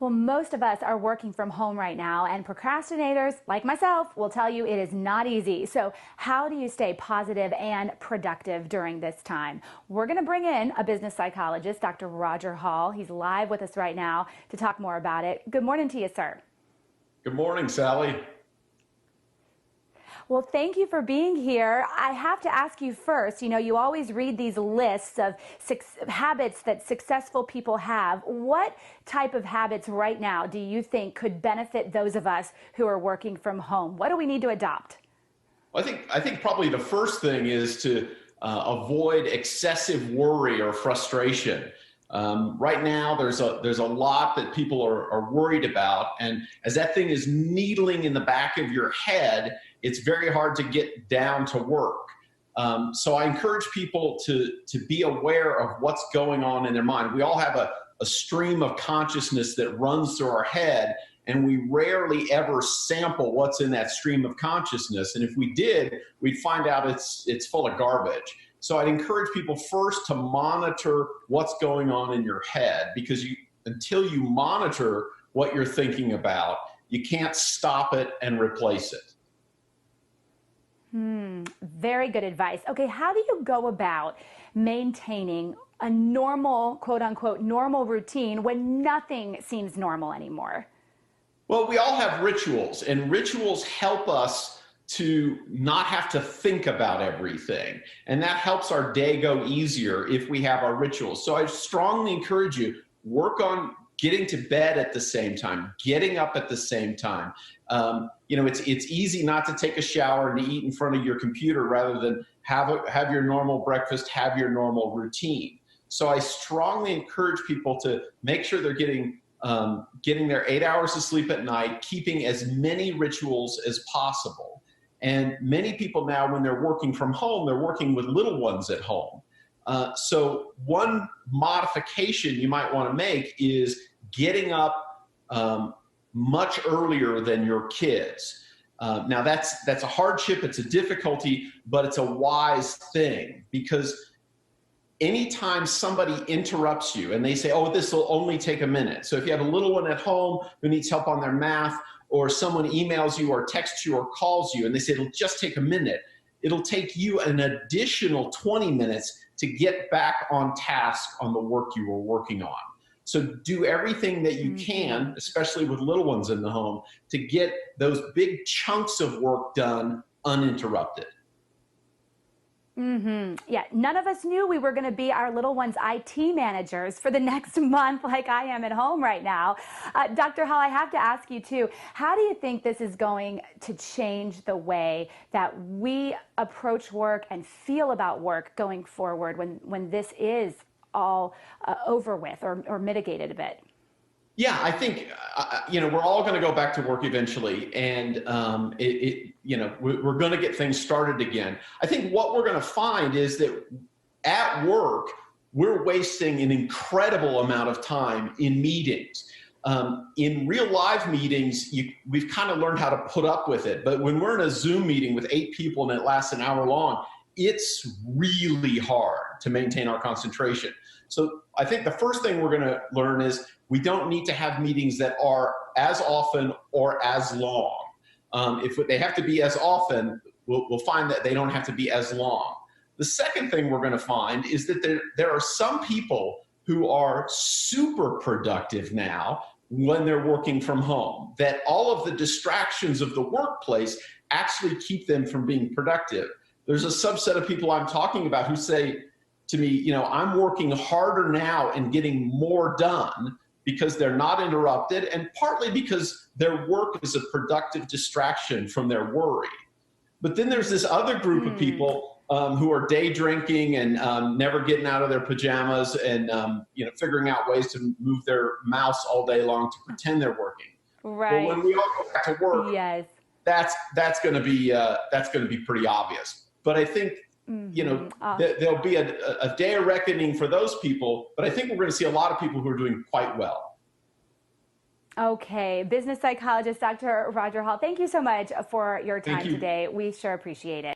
Well, most of us are working from home right now, and procrastinators like myself will tell you it is not easy. So how do you stay positive and productive during this time? We're going to bring in a business psychologist, Dr. Roger Hall. He's live with us right now to talk more about it. Good morning to you, sir. Good morning, Sally. Well, thank you for being here. I have to ask you first, you always read these lists of habits that successful people have. What type of habits right now do you think could benefit those of us who are working from home? What do we need to adopt? Well, I think probably the first thing is to avoid excessive worry or frustration. Right now, there's a lot that people are worried about, and as that thing is needling in the back of your head, it's very hard to get down to work. So I encourage people to be aware of what's going on in their mind. We all have a stream of consciousness that runs through our head, and we rarely ever sample what's in that stream of consciousness. And if we did, we'd find out it's full of garbage. So I'd encourage people first to monitor what's going on in your head, because until you monitor what you're thinking about, you can't stop it and replace it. Very good advice. Okay, how do you go about maintaining a normal, quote unquote, normal routine when nothing seems normal anymore? Well, we all have rituals, and rituals help us to not have to think about everything. And that helps our day go easier if we have our rituals. So I strongly encourage you, work on getting to bed at the same time, getting up at the same time. It's easy not to take a shower and to eat in front of your computer rather than have your normal breakfast, have your normal routine. So I strongly encourage people to make sure they're getting their 8 hours of sleep at night, keeping as many rituals as possible. And many people now, when they're working from home, they're working with little ones at home. So one modification you might want to make is getting up much earlier than your kids. Now that's a hardship, it's a difficulty, but it's a wise thing, because anytime somebody interrupts you and they say, oh, this will only take a minute. So if you have a little one at home who needs help on their math, or someone emails you or texts you or calls you and they say it'll just take a minute, it'll take you an additional 20 minutes to get back on task on the work you were working on. So do everything that you can, especially with little ones in the home, to get those big chunks of work done uninterrupted. Yeah, none of us knew we were going to be our little ones' IT managers for the next month like I am at home right now. Dr. Hall, I have to ask you too, how do you think this is going to change the way that we approach work and feel about work going forward when this is all over with or mitigated a bit? Yeah, I think we're all going to go back to work eventually, and we're going to get things started again. I think what we're going to find is that at work we're wasting an incredible amount of time in meetings. In real live meetings, we've kind of learned how to put up with it, but when we're in a Zoom meeting with 8 people and it lasts an hour long, it's really hard to maintain our concentration. So I think the first thing we're going to learn is we don't need to have meetings that are as often or as long. If they have to be as often, we'll find that they don't have to be as long. The second thing we're going to find is that there are some people who are super productive now when they're working from home, that all of the distractions of the workplace actually keep them from being productive. There's a subset of people I'm talking about who say to me, I'm working harder now and getting more done because they're not interrupted, and partly because their work is a productive distraction from their worry. But then there's this other group of people who are day drinking and never getting out of their pajamas and figuring out ways to move their mouse all day long to pretend they're working. Right. Well, when we all go back to work, yes, that's going to be pretty obvious. But I think there'll be a day of reckoning for those people, but I think we're going to see a lot of people who are doing quite well. Okay, business psychologist Dr. Roger Hall, thank you so much for your time today. We sure appreciate it.